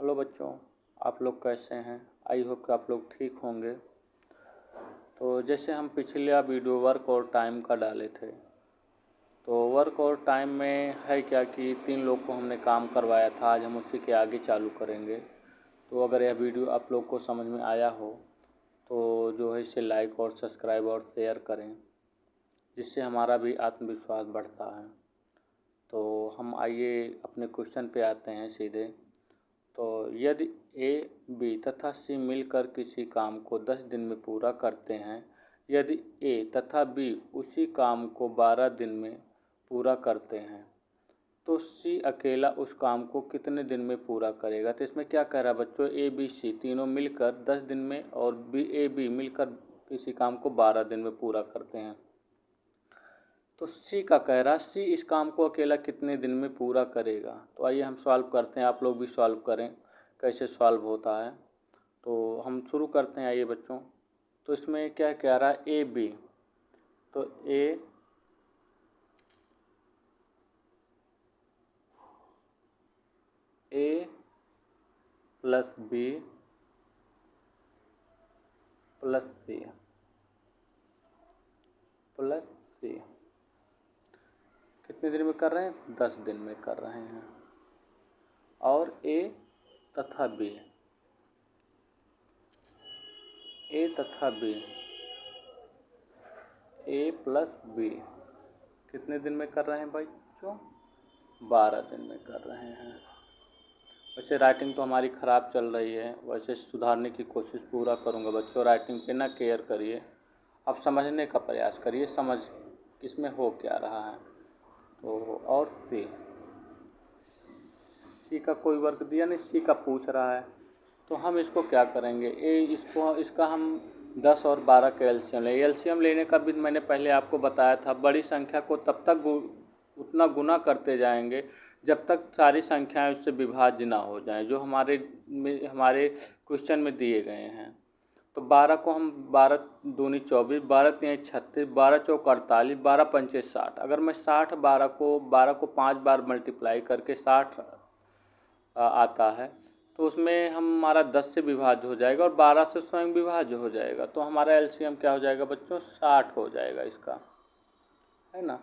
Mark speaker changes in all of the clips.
Speaker 1: Hello बच्चों, आप लोग कैसे हैं? आई होप कि आप लोग ठीक होंगे। तो जैसे हम पिछले वीडियो वर्क और टाइम का डाले थे, तो वर्क और टाइम में है क्या कि 3 लोग को हमने काम करवाया था। आज हम उसी के आगे चालू करेंगे। तो अगर यह वीडियो आप लोग को समझ में आया हो तो जो है इसे लाइक और सब्सक्राइब और शेयर करें, जिससे हमारा भी आत्मविश्वास बढ़ता है। तो हम आइए अपने क्वेश्चन पे आते हैं सीधे। तो यदि ए, बी तथा सी मिलकर किसी काम को 10 दिन में पूरा करते हैं, यदि ए तथा बी उसी काम को 12 दिन में पूरा करते हैं, तो सी अकेला उस काम को कितने दिन में पूरा करेगा? तो इसमें क्या कह रहा है बच्चों, ए बी सी तीनों मिलकर 10 दिन में और बी मिलकर किसी काम को 12 दिन में पूरा करते हैं। तो सी का कह रहा है सी इस काम को अकेला कितने दिन में पूरा करेगा। तो आइए हम सॉल्व करते हैं, आप लोग भी सॉल्व करें कैसे सॉल्व होता है। तो हम शुरू करते हैं, आइए बच्चों। तो इसमें क्या कह रहा है, ए बी, तो ए प्लस बी प्लस सी कितने दिन में कर रहे हैं? 10 दिन में कर रहे हैं। और ए तथा बी ए प्लस बी कितने दिन में कर रहे हैं बच्चों? 12 दिन में कर रहे हैं। वैसे राइटिंग तो हमारी ख़राब चल रही है, वैसे सुधारने की कोशिश पूरा करूँगा बच्चों। राइटिंग पे ना केयर करिए, आप समझने का प्रयास करिए, समझ किसमें हो क्या रहा है। तो और सी का कोई वर्क दिया नहीं, सी का पूछ रहा है। तो हम इसको क्या करेंगे, इसका हम 10 और 12 का एलसीएम लेंगे। एलसीएम लेने का भी मैंने पहले आपको बताया था। बड़ी संख्या को तब तक उतना गुना करते जाएंगे जब तक सारी संख्याएं उससे विभाज्य ना हो जाएं, जो हमारे क्वेश्चन में दिए गए हैं। तो 12 को हम 12 दूनी 24, 12 तीन 36, 12 चौक 48, 12 पंचे 60। अगर मैं 12 को 5 बार मल्टीप्लाई करके 60 आता है, तो उसमें हमारा 10 से विभाज्य हो जाएगा और 12 से स्वयं विभाज्य हो जाएगा। तो हमारा एलसीएम क्या हो जाएगा बच्चों? 60 हो जाएगा इसका, है ना।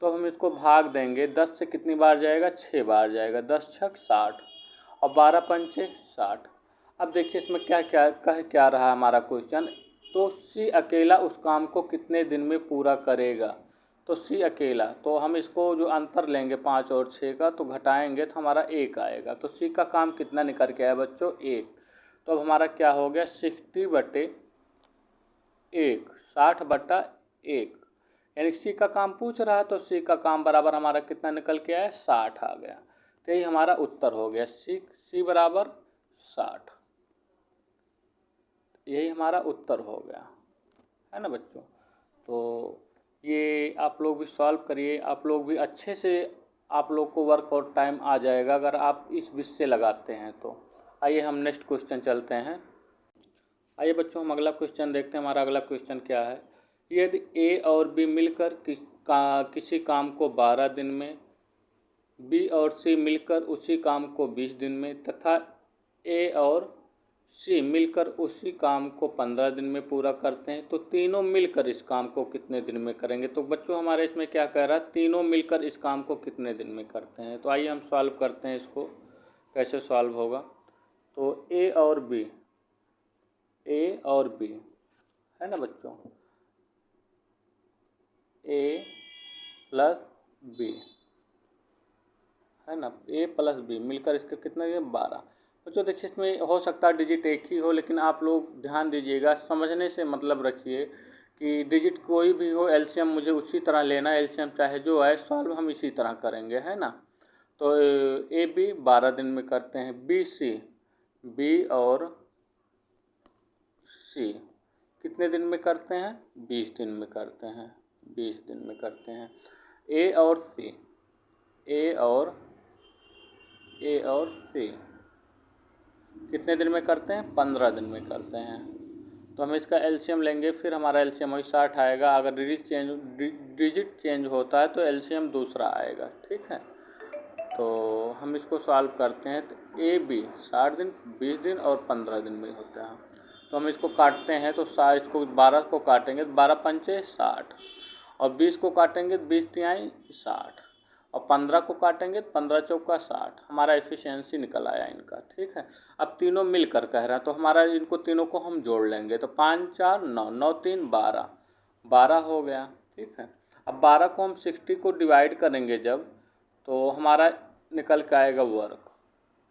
Speaker 1: तो हम इसको भाग देंगे, 10 से कितनी बार जाएगा? 6 बार जाएगा। 10 छक 60 और 12 पंचे 60। अब देखिए इसमें क्या रहा हमारा क्वेश्चन। तो सी अकेला उस काम को कितने दिन में पूरा करेगा? तो सी अकेला, तो हम इसको जो अंतर लेंगे 5 और 6 का, तो घटाएंगे तो हमारा 1 आएगा। तो सी का काम कितना निकल के आया बच्चों? 1। तो अब हमारा क्या हो गया? 60/1, 60/1, यानी सी का काम पूछ रहा है, तो सी का काम बराबर हमारा कितना निकल के आया? 60 आ गया। तो यही हमारा उत्तर हो गया, सी बराबर 60। यही हमारा उत्तर हो गया, है ना बच्चों। तो ये आप लोग भी सॉल्व करिए, आप लोग भी अच्छे से, आप लोग को वर्क और टाइम आ जाएगा अगर आप इस विधि से लगाते हैं तो। आइए हम नेक्स्ट क्वेश्चन चलते हैं। आइए बच्चों हम अगला क्वेश्चन देखते हैं। हमारा अगला क्वेश्चन क्या है, यदि ए और बी मिलकर किसी काम को 12 दिन में, बी और सी मिलकर उसी काम को 20 दिन में तथा ए और सी मिलकर उसी काम को 15 दिन में पूरा करते हैं, तो तीनों मिलकर इस काम को कितने दिन में करेंगे? तो बच्चों हमारे इसमें क्या कह रहा है, तीनों मिलकर इस काम को कितने दिन में करते हैं। तो आइए हम सॉल्व करते हैं, इसको कैसे सॉल्व होगा। तो ए और बी है ना बच्चों, ए प्लस बी है ना, ए प्लस बी मिलकर इसका कितना है? 12। बच्चों देखिए इसमें हो सकता है डिजिट एक ही हो, लेकिन आप लोग ध्यान दीजिएगा, समझने से मतलब रखिए कि डिजिट कोई भी हो, एलसीएम मुझे उसी तरह लेना। एलसीएम चाहे जो आए, सॉल्व हम इसी तरह करेंगे, है ना। तो ए बी 12 दिन में करते हैं, बी और सी कितने दिन में करते हैं? 20 दिन में करते हैं, 20 दिन में करते हैं। ए और सी कितने दिन में करते हैं? 15 दिन में करते हैं। तो हम इसका एलसीएम लेंगे, फिर हमारा एलसीएम वही 60 आएगा। अगर डिजिट चेंज होता है तो एलसीएम दूसरा आएगा, ठीक है। तो हम इसको सॉल्व करते हैं तो ए बी 60 दिन, 20 दिन और 15 दिन में होता है। तो हम इसको काटते हैं तो इसको 12 को काटेंगे तो 12 पंचे 60 और 20 को काटेंगे तो 20 तिहाई 60 और 15 को काटेंगे तो 15 चौका 60। हमारा एफिशिएंसी निकल आया इनका, ठीक है। अब तीनों मिलकर कह रहा है तो हमारा इनको तीनों को हम जोड़ लेंगे तो 5 4 9, 9 3 12, 12 हो गया, ठीक है। अब 12 को हम 60 को डिवाइड करेंगे जब, तो हमारा निकल के आएगा वर्क,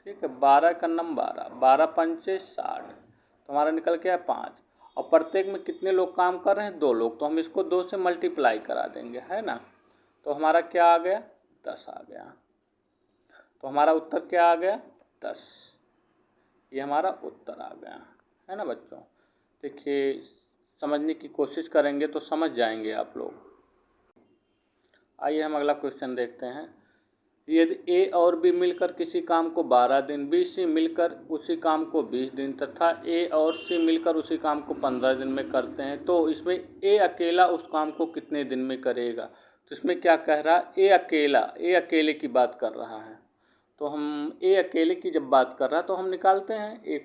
Speaker 1: ठीक है। 12 का नंबर 12, 12 पंचे 60, तो हमारा निकल के आया 5 और प्रत्येक में कितने लोग काम कर रहे हैं? 2 लोग, तो हम इसको 2 से मल्टीप्लाई करा देंगे, है ना। तो हमारा क्या आ गया? 10 आ गया। तो हमारा उत्तर क्या आ गया? 10। ये हमारा उत्तर आ गया, है ना बच्चों। देखिए समझने की कोशिश करेंगे तो समझ जाएंगे आप लोग। आइए हम अगला क्वेश्चन देखते हैं। यदि ए और बी मिलकर किसी काम को 12 दिन, बी सी मिलकर उसी काम को 20 दिन तथा ए और सी मिलकर उसी काम को 15 दिन में करते हैं, तो इसमें ए अकेला उस काम को कितने दिन में करेगा? तो इसमें क्या कह रहा है? ए अकेले की बात कर रहा है। तो हम ए अकेले की जब बात कर रहा है तो हम निकालते हैं ए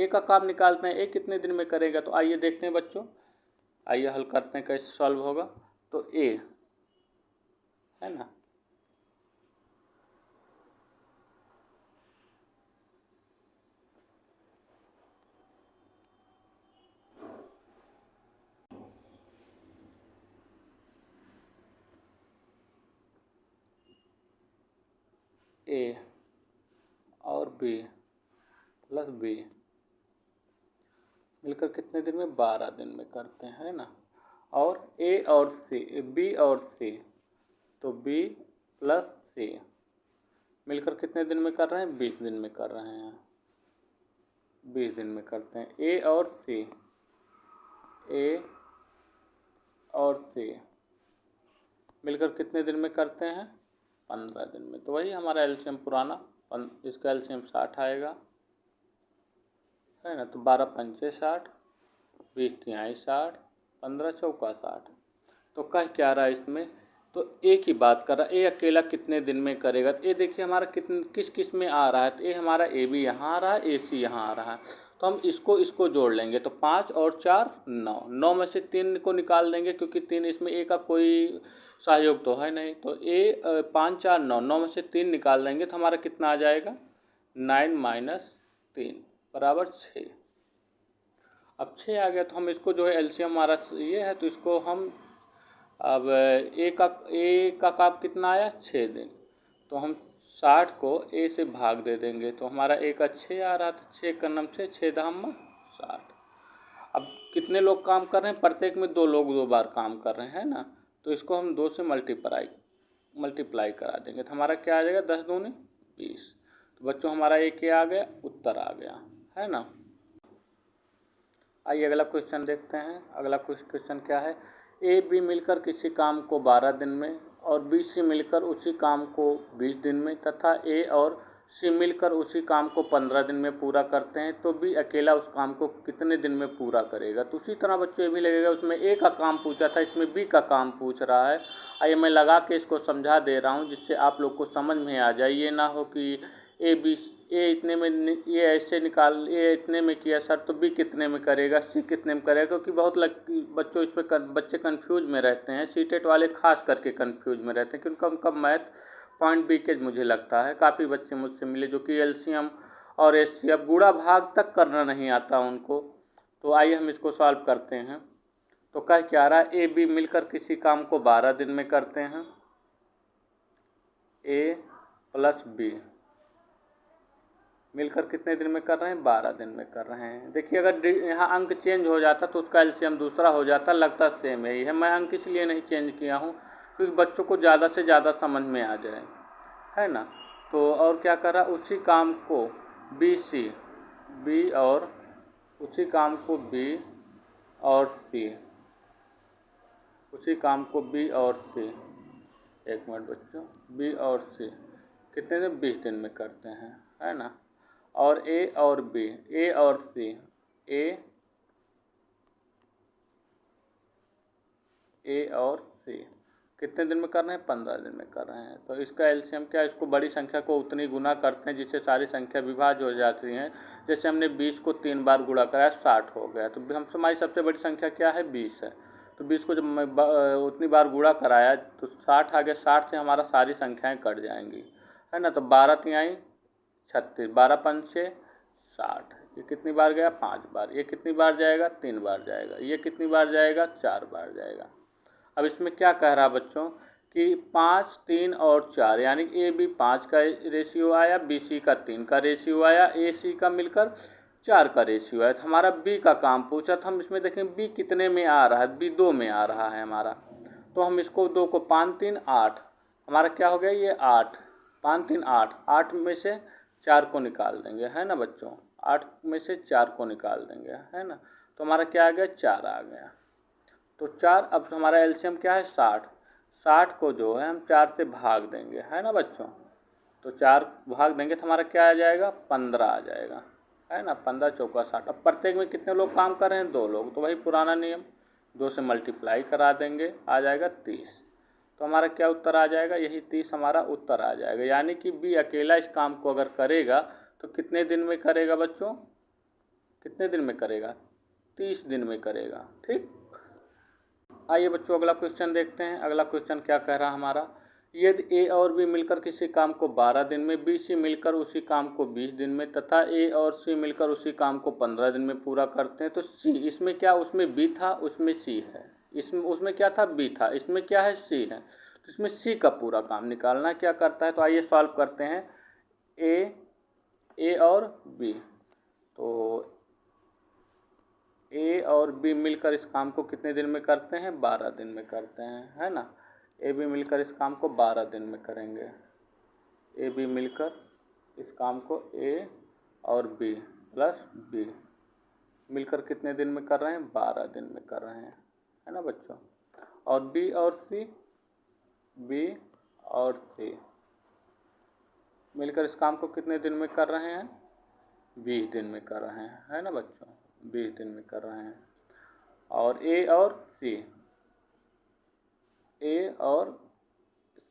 Speaker 1: का काम निकालते हैं, ए कितने दिन में करेगा। तो आइए देखते हैं बच्चों, आइए हल करते हैं कैसे सॉल्व होगा। तो ए है ना, ए और बी प्लस बी मिलकर कितने दिन में? 12 दिन में करते हैं, है ना। और ए और सी, बी और सी, तो बी प्लस सी मिलकर कितने दिन में कर रहे हैं? 20 दिन में कर रहे हैं, 20 दिन में करते हैं। ए और सी, ए और सी मिलकर कितने दिन में करते हैं? 15 दिन में। तो वही हमारा एलसीएम पुराना, इसका एलसीएम 60 आएगा, है ना। तो 12 पंचे 60, 20 तिहाई 60, 15 चौका 60। तो कह क्या रहा है इसमें? तो ए की बात कर रहा है, ए अकेला कितने दिन में करेगा। तो ये देखिए हमारा किस किस में आ रहा है। तो ए हमारा ए बी यहाँ आ रहा है, ए सी यहाँ आ रहा है। तो हम इसको जोड़ लेंगे तो 5 और 4 9, 9 में से 3 को निकाल देंगे क्योंकि 3 इसमें ए का कोई सहयोग तो है नहीं। तो ए 5 4 9, 9 में से 3 निकाल देंगे तो हमारा कितना आ जाएगा? 9 माइनस 3 बराबर 6। अब 6 आ गया तो हम इसको जो है एलसीएम हमारा ये है, तो इसको हम अब ए का काम कितना आया? 6 दिन। तो हम 60 को ए से भाग दे देंगे तो हमारा ए का 6 आ रहा था। 6 का नम 6 धाम 60। अब कितने लोग काम कर रहे हैं? प्रत्येक में 2 लोग 2 बार काम कर रहे हैं ना। तो इसको हम 2 से मल्टीप्लाई करा देंगे तो हमारा क्या आ जाएगा? 10 दूनी 20। तो बच्चों हमारा ए क्या आ गया? उत्तर आ गया, है ना। आइए अगला क्वेश्चन देखते हैं। अगला क्वेश्चन क्या है? ए बी मिलकर किसी काम को 12 दिन में और बी सी मिलकर उसी काम को 20 दिन में तथा ए और सी मिलकर उसी काम को 15 दिन में पूरा करते हैं, तो बी अकेला उस काम को कितने दिन में पूरा करेगा। तो उसी तरह बच्चों ये भी लगेगा, उसमें ए का काम पूछा था, इसमें बी का काम पूछ रहा है। आइए मैं लगा के इसको समझा दे रहा हूँ जिससे आप लोग को समझ में आ जाए। ये ना हो कि ए इतने में, ये ऐसे निकाल, ए इतने में किया सर तो बी कितने में करेगा, सी कितने में करेगा, क्योंकि बहुत बच्चों इस पर बच्चे कंफ्यूज में रहते हैं। सीटेट वाले खास करके कंफ्यूज में रहते हैं क्योंकि उनका मैथ पॉइंट बीकेज मुझे लगता है। काफ़ी बच्चे मुझसे मिले जो कि एलसीएम और एचसीएफ गुणा भाग तक करना नहीं आता उनको। तो आइए हम इसको सॉल्व करते हैं। तो कह क्या रहा है? ए बी मिलकर किसी काम को 12 दिन में करते हैं, ए प्लस बी मिलकर कितने दिन में कर रहे हैं? 12 दिन में कर रहे हैं। देखिए अगर यहाँ अंक चेंज हो जाता तो उसका एलसीएम दूसरा हो जाता, लगता सेम यही है। मैं अंक इसलिए नहीं चेंज किया हूँ क्योंकि बच्चों को ज़्यादा से ज़्यादा समझ में आ जाए, है ना। तो और क्या कर रहा? उसी काम को बी सी, बी और उसी काम को बी और सी, उसी काम को बी और सी, एक मिनट बच्चों, बी और सी कितने दिन? 20 दिन में करते हैं, है ना। और ए और बी, ए और सी, ए और सी कितने दिन में कर रहे हैं? 15 दिन में कर रहे हैं। तो इसका एलसीएम क्या है? इसको बड़ी संख्या को उतनी गुना करते हैं जिससे सारी संख्या विभाज्य हो जाती हैं। जैसे हमने 20 को 3 बार गुणा कराया, 60 हो गया। तो हम हमारी सबसे बड़ी संख्या क्या है? 20 है। तो 20 को जब मैं उतनी बार गुणा कराया तो 60 आ गया। 60 से हमारा सारी संख्याएँ कट जाएंगी, है ना। तो 12 तिहाई 36, 12 पंचे 60। ये कितनी बार गया? 5 बार। ये कितनी बार जाएगा? 3 बार जाएगा। ये कितनी बार जाएगा? 4 बार जाएगा। अब इसमें क्या कह रहा बच्चों कि 5, 3 और 4, यानी ए बी 5 का रेशियो आया, बी सी का 3 का रेशियो आया, ए सी का मिलकर 4 का रेशियो आया। तो हमारा बी का काम पूछा, तो हम इसमें देखें बी कितने में आ रहा है? बी 2 में आ रहा है हमारा। तो हम इसको 2 को 5 3 8, हमारा क्या हो गया? ये 8, 5 3 8, 8 में से 4 को निकाल देंगे, है ना बच्चों। 8 में से 4 को निकाल देंगे, है ना। तो हमारा क्या आ गया? 4 आ गया। तो 4, अब हमारा एलसीएम क्या है? 60। 60 को जो है हम 4 से भाग देंगे, है ना बच्चों। तो 4 भाग देंगे तो हमारा क्या आ जाएगा? 15 आ जाएगा, है ना। 15 चौका 60। अब प्रत्येक में कितने लोग काम कर रहे हैं? 2 लोग। तो वही पुराना नियम, 2 से मल्टीप्लाई करा देंगे, आ जाएगा 30। तो हमारा क्या उत्तर आ जाएगा? यही 30 हमारा उत्तर आ जाएगा। यानी कि बी अकेला इस काम को अगर करेगा तो कितने दिन में करेगा बच्चों? कितने दिन में करेगा? 30 दिन में करेगा। ठीक। आइए बच्चों अगला क्वेश्चन देखते हैं। अगला क्वेश्चन क्या कह रहा हमारा? यदि ए और बी मिलकर किसी काम को 12 दिन में, बी सी मिलकर उसी काम को 20 दिन में तथा ए और सी मिलकर उसी काम को 15 दिन में पूरा करते हैं, तो सी, इसमें क्या? उसमें बी था, उसमें सी है। इसमें उसमें क्या था? बी था। इसमें क्या है? सी है। तो इसमें सी का पूरा काम निकालना क्या करता है? तो आइए सॉल्व करते हैं। ए और बी, तो ए और बी मिलकर इस काम को कितने दिन में करते हैं? 12 दिन में करते हैं, है ना। ए बी मिलकर इस काम को 12 दिन में करेंगे। ए बी मिलकर इस काम को, ए और बी प्लस बी मिलकर कितने दिन में कर रहे हैं? 12 दिन में कर रहे हैं, है ना बच्चों। और बी और सी, बी और सी मिलकर इस काम को कितने दिन में कर रहे हैं? 20 दिन में कर रहे हैं, है ना बच्चों। 20 दिन में कर रहे हैं। और ए और सी, ए और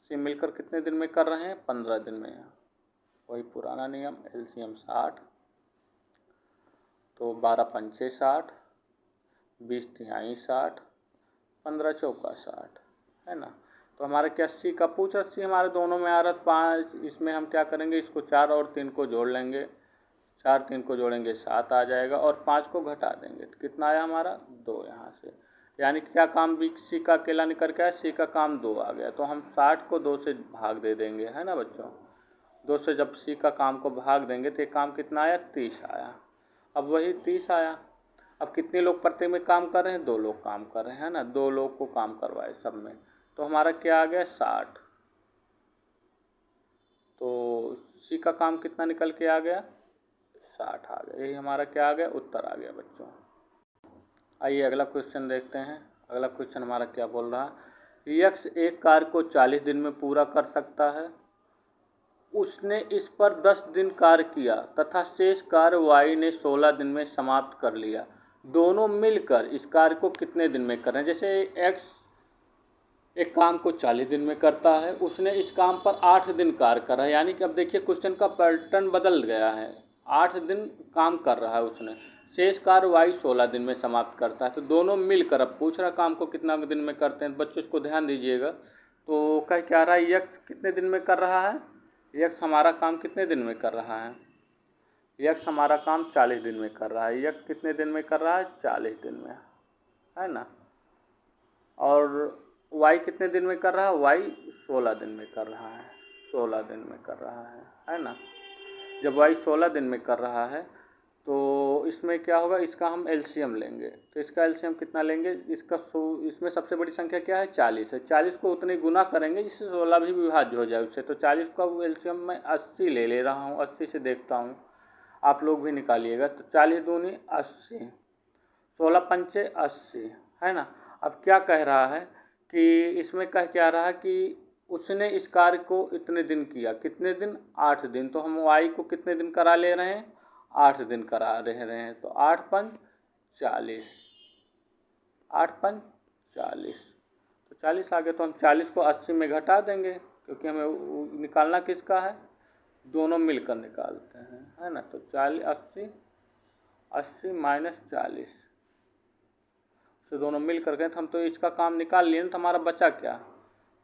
Speaker 1: सी मिलकर कितने दिन में कर रहे हैं? 15 दिन में। वही पुराना नियम, एलसीएम 60। तो 12 पंचे 60, 20 तिहाई 60, 15 चौका 60, है ना। तो हमारे क्या सी का पूछ रहा? सी हमारे दोनों में आ रहा 5। इसमें हम क्या करेंगे? इसको 4 और 3 को जोड़ लेंगे। 4 3 को जोड़ेंगे 7 आ जाएगा, और 5 को घटा देंगे तो कितना आया हमारा? 2 यहाँ से। यानी क्या काम बी सी का अकेला निकल के आया? सी का काम 2 आ गया। तो हम 60 को 2 से भाग दे देंगे, है ना बच्चों। 2 से जब सी का काम को भाग देंगे तो ये काम कितना आया? 30 आया। अब वही 30 आया। अब कितने लोग प्रत्येक में काम कर रहे हैं? 2 लोग काम कर रहे हैं, है ना। 2 लोग को काम करवाए सब में। तो हमारा क्या आ गया? 60। तो सी का काम कितना निकल के आ गया? 60 आ गया। यही हमारा क्या आ गया? उत्तर आ गया बच्चों। आइए अगला क्वेश्चन देखते हैं। अगला क्वेश्चन हमारा क्या बोल रहा है? यक्ष एक कार्य को 40 दिन में पूरा कर सकता है। उसने इस पर 10 दिन कार्य किया तथा शेष कार्य वाई ने 16 दिन में समाप्त कर लिया। दोनों मिलकर इस कार्य को कितने दिन में करें? जैसे एक्स एक काम को 40 दिन में करता है, उसने इस काम पर 8 दिन कार्य करा है। यानी कि अब देखिए क्वेश्चन का पैटर्न बदल गया है। 8 दिन काम कर रहा है उसने, शेष कार्य वाई 16 दिन में समाप्त करता है। तो दोनों मिलकर, अब पूछ रहा काम को कितना दिन में करते हैं। बच्चों इसको ध्यान दीजिएगा। तो कह क्या रहा है? यक्ष कितने दिन में कर रहा है? यक्ष हमारा काम कितने दिन में कर रहा है? यक्ष हमारा काम 40 दिन में कर रहा है। यक्ष कितने दिन में कर रहा है? 40 दिन में, है ना। और वाई कितने दिन में कर रहा है? वाई 16 दिन में कर रहा है। 16 दिन में कर रहा है ना। जब वाई 16 दिन में कर रहा है तो इसमें क्या होगा? इसका हम एलसीएम लेंगे। तो इसका एलसीएम कितना लेंगे? इसमें सबसे बड़ी संख्या क्या है? 40 है। 40 को उतने गुना करेंगे जिससे 16 भी विभाज्य हो जाए उससे। तो 40 का एलसीएम मैं 80 ले रहा हूँ। 80 से देखता हूँ, आप लोग भी निकालिएगा। तो 40 दूनी 80, 16 पंचे 80, है ना। अब क्या कह रहा है कि इसमें कह क्या रहा है कि उसने इस कार्य को इतने दिन किया। कितने दिन? 8 दिन। तो हम वाई को कितने दिन करा ले रहे हैं? 8 दिन करा रहे हैं। तो 8 पंच 40, 8 पंच 40। तो 40 आ गया, तो हम 40 को 80 में घटा देंगे, क्योंकि हमें निकालना किसका है, दोनों मिलकर निकालते हैं, है ना। तो 80 माइनस 40 से दोनों मिल कर गए, तो हम तो इसका काम निकाल लिए ना, तो हमारा बचा क्या,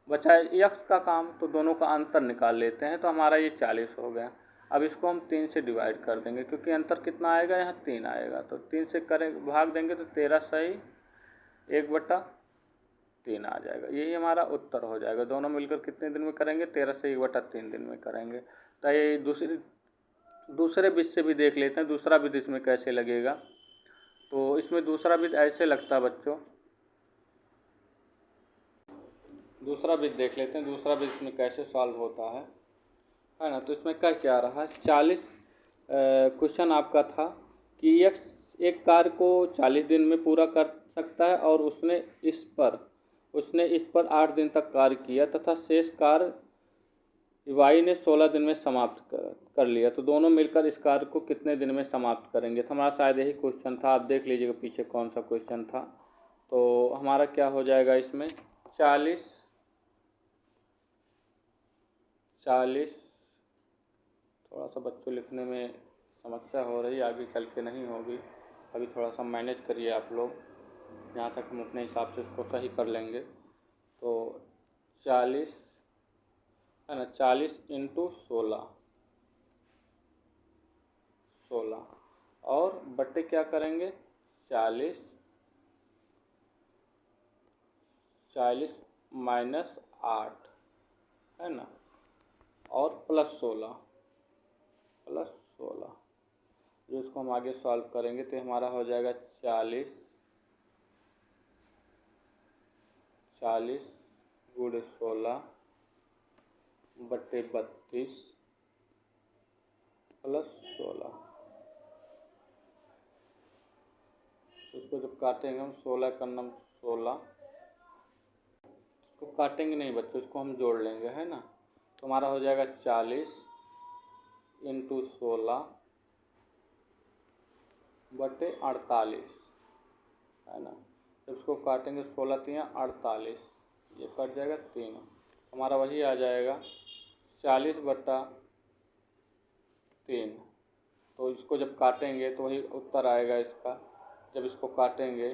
Speaker 1: बचा x का काम, तो दोनों का अंतर निकाल लेते हैं, तो हमारा ये 40 हो गया। अब इसको हम 3 से डिवाइड कर देंगे, क्योंकि अंतर कितना आएगा, यहाँ 3 आएगा, तो 3 से करें भाग देंगे तो 13 सही 1/3 आ जाएगा। यही हमारा उत्तर हो जाएगा। दोनों मिलकर कितने दिन में करेंगे, 13 से 1/3 दिन में करेंगे। तो ये दूसरे बीज से भी देख लेते हैं, दूसरा बीज इसमें कैसे लगेगा। तो इसमें दूसरा बीज ऐसे लगता है बच्चों, दूसरा बीज देख लेते हैं, दूसरा बीज इसमें कैसे सॉल्व होता है ना। तो इसमें क्या रहा है, 40 क्वेश्चन आपका था कि एक कार्य को 40 दिन में पूरा कर सकता है और उसने इस पर 8 दिन तक कार्य किया तथा शेष कार्य वाई ने 16 दिन में समाप्त कर लिया, तो दोनों मिलकर इस कार्य को कितने दिन में समाप्त करेंगे। तो हमारा शायद यही क्वेश्चन था, आप देख लीजिएगा पीछे कौन सा क्वेश्चन था। तो हमारा क्या हो जाएगा इसमें, 40 थोड़ा सा बच्चों लिखने में समस्या हो रही, आगे चल के नहीं होगी, अभी थोड़ा सा मैनेज करिए आप लोग, यहाँ तक हम अपने हिसाब से इसको सही कर लेंगे। तो 40 है ना, 40 × 16 और बट्टे क्या करेंगे, 40 माइनस 8 है ना, और प्लस 16 जो इसको हम आगे सॉल्व करेंगे तो हमारा हो जाएगा 40 गुणे 16 बट्टे 32 प्लस 16। इसको जब काटेंगे हम 16 का नम 16, इसको काटेंगे नहीं बच्चों, इसको हम जोड़ लेंगे, है ना। तो हमारा हो जाएगा 40 × 16 बटे 48 है ना। जब इसको काटेंगे 16 × 3 = 48, ये कट जाएगा 3, हमारा वही आ जाएगा 40/3। तो इसको जब काटेंगे तो वही उत्तर आएगा इसका, जब इसको काटेंगे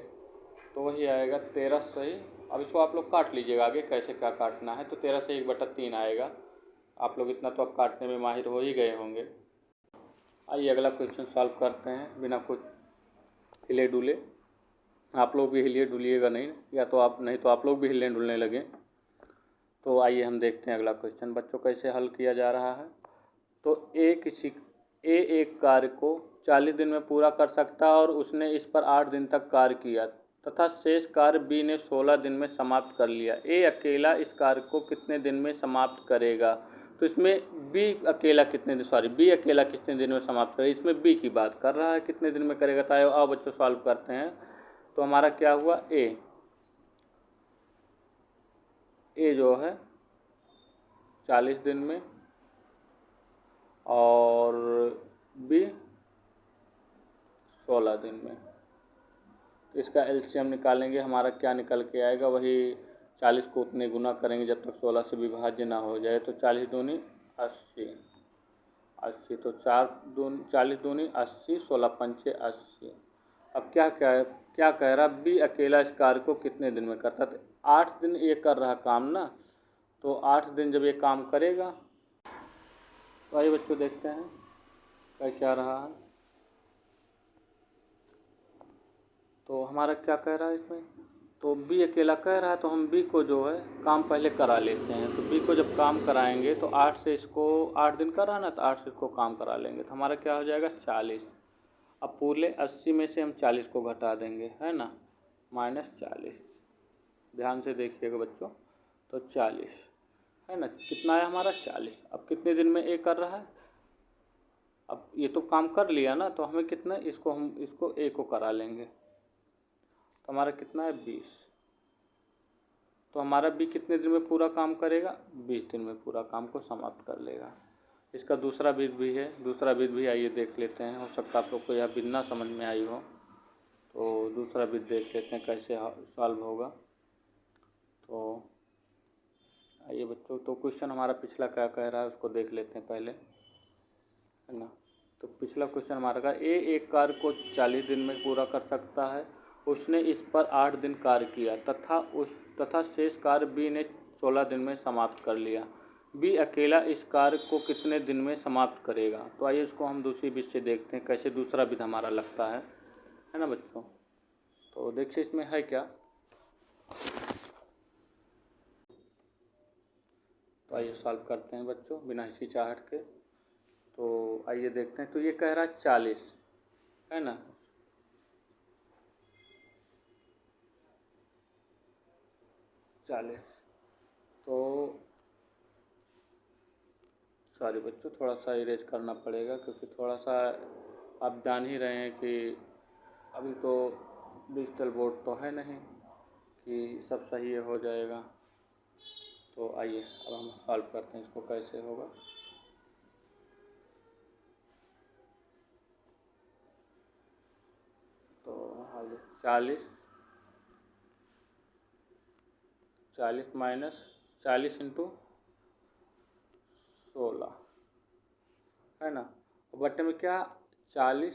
Speaker 1: तो वही आएगा 13 सही। अब इसको आप लोग काट लीजिएगा, आगे कैसे क्या काटना है। तो 13 से 1/3 आएगा। आप लोग इतना तो अब काटने में माहिर हो ही गए होंगे। आइए अगला क्वेश्चन सॉल्व करते हैं बिना कुछ हिले डुले। आप लोग भी हिलिए डुलिएगा नहीं, या तो आप नहीं तो आप लोग भी हिलने डुलने लगे। तो आइए हम देखते हैं अगला क्वेश्चन बच्चों कैसे हल किया जा रहा है। तो एक कार्य को 40 दिन में पूरा कर सकता है और उसने इस पर 8 दिन तक कार्य किया तथा शेष कार्य बी ने 16 दिन में समाप्त कर लिया। ए अकेला इस कार्य को कितने दिन में समाप्त करेगा। तो इसमें बी अकेला कितने दिन में समाप्त करेगा, इसमें बी की बात कर रहा है कितने दिन में करेगा। तो आओ बच्चों सॉल्व करते हैं। तो हमारा क्या हुआ, ए जो है 40 दिन में और बी 16 दिन में। तो इसका एलसीएम निकालेंगे, हमारा क्या निकल के आएगा, वही 40 को उतने गुना करेंगे जब तक 16 से विभाज्य ना हो जाए। तो 40 दूनी 80, तो 40 दूनी 80, 16 पंचे 80। अब क्या कह रहा, बी अकेला इस कार्य को कितने दिन में करता। तो 8 दिन ये कर रहा काम ना, तो 8 दिन जब ये काम करेगा तो आइए बच्चों देखते हैं क्या रहा है। तो हमारा क्या कह रहा है इसमें, तो बी अकेला कह रहा है, तो हम बी को जो है काम पहले करा लेते हैं। तो बी को जब काम कराएंगे तो 8 से इसको 8 दिन कर रहा है ना, तो 8 से इसको काम करा लेंगे। तो हमारा क्या हो जाएगा 40। अब पूरे 80 में से हम 40 को घटा देंगे, है ना, -40। ध्यान से देखिएगा बच्चों। तो 40 है ना, कितना है हमारा 40। अब कितने दिन में ए कर रहा है, अब ये तो काम कर लिया ना, तो हमें कितना, इसको ए को करा लेंगे। तो हमारा कितना है 20। तो हमारा बी कितने दिन में पूरा काम करेगा, 20 दिन में पूरा काम को समाप्त कर लेगा। इसका दूसरा विध भी है, दूसरा विध भी आइए देख लेते हैं। हो सकता है आप लोग को यह विध ना समझ में आई हो, तो दूसरा विध देख लेते हैं कैसे सॉल्व होगा। तो आइए बच्चों, तो क्वेश्चन हमारा पिछला क्या कह रहा है उसको देख लेते हैं पहले, है ना। तो पिछला क्वेश्चन हमारा का ए एक कार्य को 40 दिन में पूरा कर सकता है, उसने इस पर 8 दिन कार्य किया तथा शेष कार्य बी ने 16 दिन में समाप्त कर लिया। बी अकेला इस कार्य को कितने दिन में समाप्त करेगा। तो आइए इसको हम दूसरी विधि से देखते हैं कैसे दूसरा विधि हमारा लगता है ना बच्चों। तो देखिए इसमें है क्या। तो आइए सॉल्व करते हैं बच्चों बिना हिचकिचाहट के। तो आइए देखते हैं। तो ये कह रहा है 40, है ना। तो सॉरी बच्चों, थोड़ा सा इरेज करना पड़ेगा क्योंकि थोड़ा सा आप जान ही रहे हैं कि अभी तो डिजिटल बोर्ड तो है नहीं कि सब सही हो जाएगा। तो आइए अब हम सॉल्व करते हैं इसको कैसे होगा। तो आइए 40 माइनस 40 इंटू 16, है ना। बट्टे में क्या 40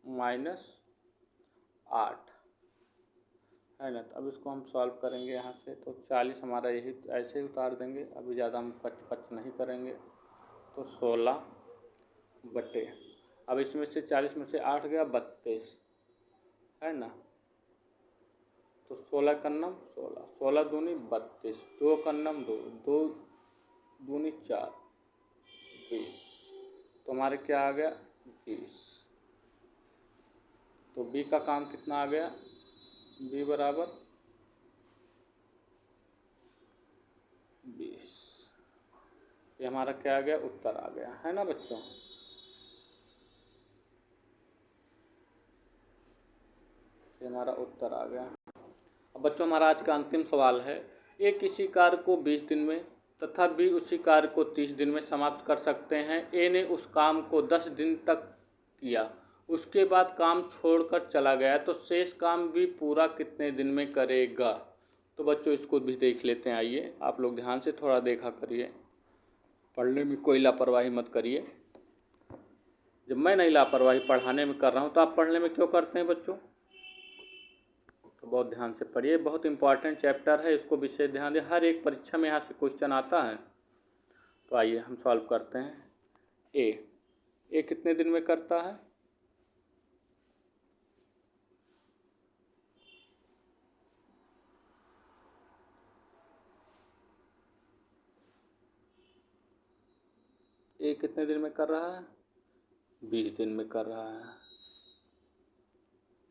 Speaker 1: माइनस 8, है ना। तो अब इसको हम सॉल्व करेंगे यहाँ से। तो 40 हमारा यही ऐसे ही उतार देंगे, अभी ज़्यादा हम पच नहीं करेंगे। तो 16 बटे, अब इसमें से 40 में से 8 गया 32, है ना। तो 16 कन्नम 16 दूनी 32, 2 कन्नम 2, 2 दूनी 4, 20। तो हमारे क्या आ गया 20। तो बी का काम कितना आ गया, बी बराबर 20। ये हमारा क्या आ गया, उत्तर आ गया, है ना बच्चों। ये हमारा उत्तर आ गया। अब बच्चों हमारा आज का अंतिम सवाल है। ए किसी कार्य को 20 दिन में तथा बी उसी कार्य को 30 दिन में समाप्त कर सकते हैं। ए ने उस काम को 10 दिन तक किया, उसके बाद काम छोड़कर चला गया, तो शेष काम भी पूरा कितने दिन में करेगा। तो बच्चों इसको भी देख लेते हैं। आइए आप लोग ध्यान से थोड़ा देखा करिए, पढ़ने में कोई लापरवाही मत करिए। जब मैं नहीं लापरवाही पढ़ाने में कर रहा हूँ तो आप पढ़ने में क्यों करते हैं बच्चों। तो बहुत ध्यान से पढ़िए, बहुत इंपॉर्टेंट चैप्टर है, इसको विशेष ध्यान दें। हर एक परीक्षा में यहाँ से क्वेश्चन आता है। तो आइए हम सॉल्व करते हैं। ए कितने दिन में करता है, ए कितने दिन में कर रहा है, 20 दिन में कर रहा है,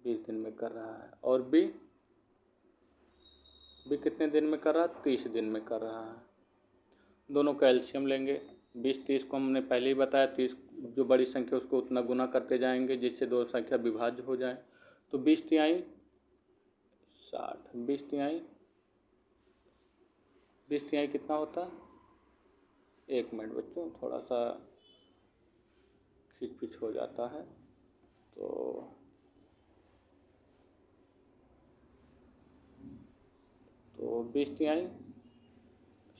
Speaker 1: 20 दिन में कर रहा है। और बी कितने दिन में कर रहा है, 30 दिन में कर रहा है। दोनों का एलसीएम लेंगे। 20-30 को हमने पहले ही बताया, 30 जो बड़ी संख्या उसको उतना गुना करते जाएंगे जिससे दो संख्या विभाज्य हो जाए। तो 20 तिहाई 60, 20 तिहाई कितना होता है। एक मिनट बच्चों, थोड़ा सा खिचपिच हो जाता है। तो 20 तिहाई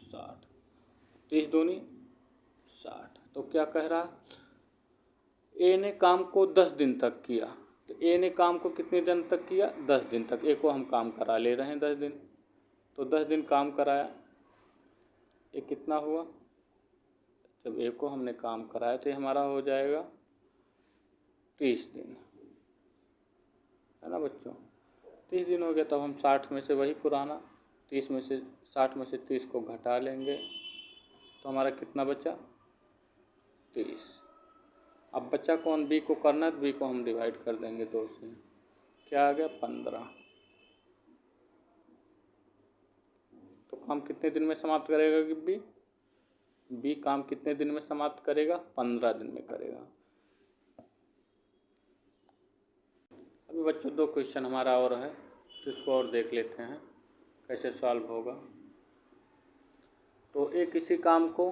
Speaker 1: 60, 30 दूनी 60। तो क्या कह रहा, ए ने काम को 10 दिन तक किया। तो ए ने काम को कितने दिन तक किया, 10 दिन तक। ए को हम काम करा ले रहे हैं 10 दिन। तो 10 दिन काम कराया, ये कितना हुआ, जब ए को हमने काम कराया तो हमारा हो जाएगा 30 दिन, है ना बच्चों। 30 दिन हो गया, तब हम 60 में से वही पुराना 30 में से 60 में से 30 को घटा लेंगे। तो हमारा कितना बचा, 30। अब बच्चा कौन, बी को करना है, तो बी को हम डिवाइड कर देंगे 2 से। क्या आ गया 15। तो काम कितने दिन में समाप्त करेगा कि बी काम कितने दिन में समाप्त करेगा, 15 दिन में करेगा। अभी बच्चों 2 क्वेश्चन हमारा और है, तो इसको और देख लेते हैं कैसे सॉल्व होगा। तो ए किसी काम को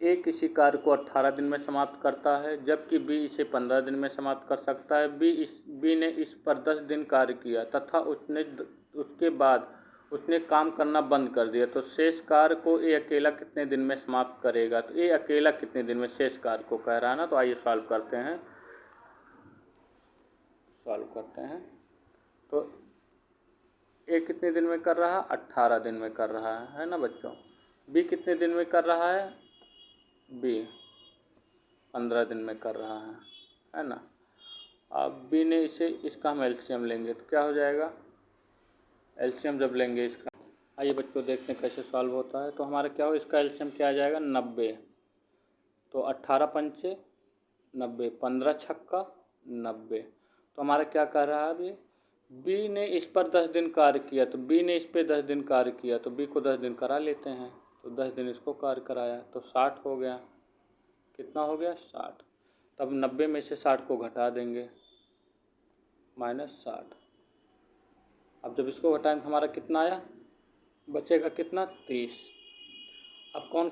Speaker 1: ए किसी कार्य को 18 दिन में समाप्त करता है, जबकि बी इसे 15 दिन में समाप्त कर सकता है। बी ने इस पर 10 दिन कार्य किया तथा उसके बाद उसने काम करना बंद कर दिया, तो शेष कार्य को ए अकेला कितने दिन में समाप्त करेगा। तो ए अकेला कितने दिन में शेष कार्य को कह रहा है ना, तो आइए सॉल्व करते हैं। तो ए कितने दिन में कर रहा है, 18 दिन में कर रहा है ना बच्चों। बी कितने दिन में कर रहा है, बी 15 दिन में कर रहा है ना। अब बी ने इसका हम एलसीएम लेंगे तो क्या हो जाएगा, एलसीएम जब लेंगे इसका, आइए बच्चों देखते हैं कैसे सॉल्व होता है। तो हमारा क्या हो, इसका एलसीएम क्या आ जाएगा, 90। तो 18 पंचे 90, 15 छक्का 90। तो हमारा क्या कर रहा है अभी, बी ने इस पर 10 दिन कार्य किया, तो बी ने इस पर 10 दिन कार्य किया, तो बी को 10 दिन करा लेते हैं। तो 10 दिन इसको कार्य कराया तो 60 हो गया। कितना हो गया, 60। तब 90 में से 60 को घटा देंगे, -60। अब जब इसको घटाएंगे हमारा कितना आया, बचेगा कितना, 30। अब कौन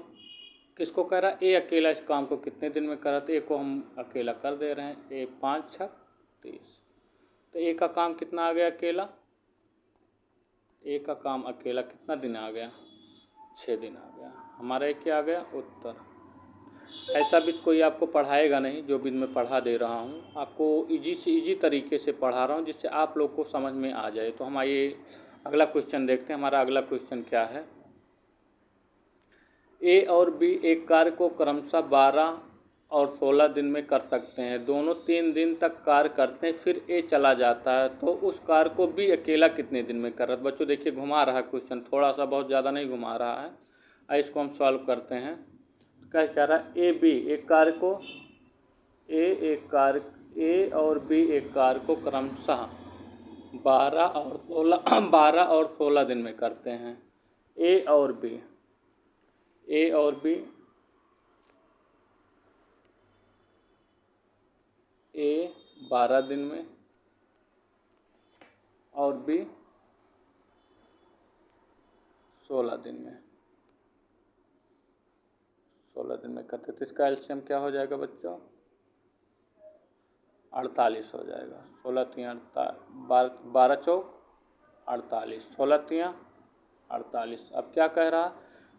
Speaker 1: किसको कह रहा है, ए अकेला इस काम को कितने दिन में करा, तो ए को हम अकेला कर दे रहे हैं। ए 5 छक 30। तो ए का काम कितना आ गया अकेला, ए का काम अकेला कितना दिन आ गया, 6 दिन आ गया। हमारा एक क्या आ गया, उत्तर। ऐसा भी कोई आपको पढ़ाएगा नहीं, जो भी मैं पढ़ा दे रहा हूँ आपको इजी से इजी तरीके से पढ़ा रहा हूँ, जिससे आप लोग को समझ में आ जाए। तो हम आइए अगला क्वेश्चन देखते हैं। हमारा अगला क्वेश्चन क्या है, ए और बी एक कार्य को क्रमशः 12 और 16 दिन में कर सकते हैं। दोनों 3 दिन तक कार्य करते हैं, फिर ए चला जाता है, तो उस कार्य को बी अकेला कितने दिन में कर रहा है। बच्चों देखिए घुमा रहा है क्वेश्चन, थोड़ा सा, बहुत ज़्यादा नहीं घुमा रहा है। आइए इसको हम सॉल्व करते हैं। क्या कह रहा है, ए बी एक कार्य को ए और बी एक कार्य को क्रमशः 12 और 16 दिन में करते हैं। ए और बी ए 12 दिन में और बी 16 दिन में करते, तो इसका एलसीएम क्या हो जाएगा बच्चों, 48 हो जाएगा। 16 तियाँ 12 चौक 48, 16 तियाँ 48। अब क्या कह रहा,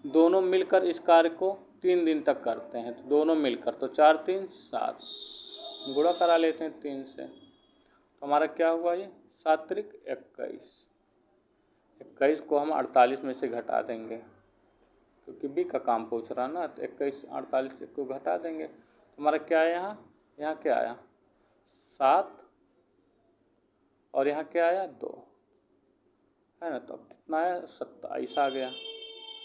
Speaker 1: दोनों मिलकर इस कार्य को 3 दिन तक करते हैं, तो दोनों मिलकर, तो 4 3 7, गुणा करा लेते हैं 3 से। तो हमारा क्या हुआ, ये 7 त्रिक 21 को हम 48 में से घटा देंगे, क्योंकि बी का काम पूछ रहा ना, तो 21 48 को घटा देंगे। तो हमारा क्या है, यहाँ क्या आया 7 और यहाँ क्या आया 2, है ना। तो अब कितना आया, 27 आ गया,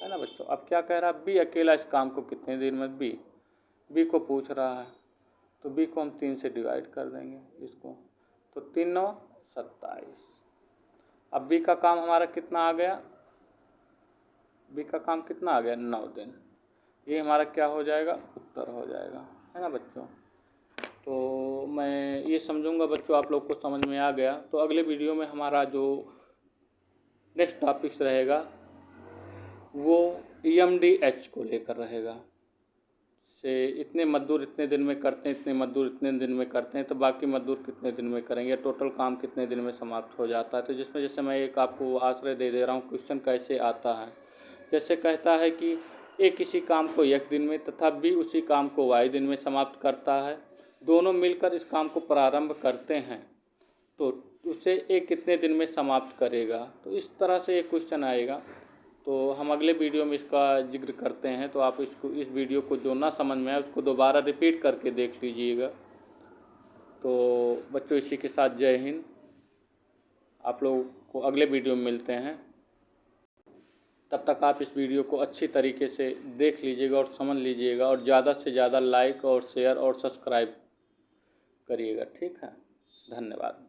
Speaker 1: है ना बच्चों। अब क्या कह रहा है, बी अकेला इस काम को कितने दिन में, बी को पूछ रहा है, तो बी को हम 3 से डिवाइड कर देंगे इसको, तो 3 9 27। अब बी का काम हमारा कितना आ गया, 9 दिन। ये हमारा क्या हो जाएगा, उत्तर हो जाएगा, है ना बच्चों। तो मैं ये समझूंगा बच्चों आप लोग को समझ में आ गया। तो अगले वीडियो में हमारा जो नेक्स्ट टॉपिक्स रहेगा वो EMDH को लेकर रहेगा। से इतने मजदूर इतने दिन में करते हैं, इतने मजदूर इतने दिन में करते हैं, तो बाकी मजदूर कितने दिन में करेंगे, टोटल काम कितने दिन में समाप्त हो जाता है। तो जिसमें जैसे मैं एक आपको आश्रय दे रहा हूँ, क्वेश्चन कैसे आता है, जैसे कहता है कि ए किसी काम को एक दिन में तथा बी उसी काम को y दिन में समाप्त करता है, दोनों मिलकर इस काम को प्रारंभ करते हैं, तो उसे ए कितने दिन में समाप्त करेगा। तो इस तरह से एक क्वेश्चन आएगा। तो हम अगले वीडियो में इसका जिक्र करते हैं। तो आप इस वीडियो को जो ना समझ में आए उसको दोबारा रिपीट करके देख लीजिएगा। तो बच्चों इसी के साथ जय हिंद। आप लोगों को अगले वीडियो में मिलते हैं। तब तक आप इस वीडियो को अच्छी तरीके से देख लीजिएगा और समझ लीजिएगा, और ज़्यादा से ज़्यादा लाइक और शेयर और सब्सक्राइब करिएगा। ठीक है, धन्यवाद।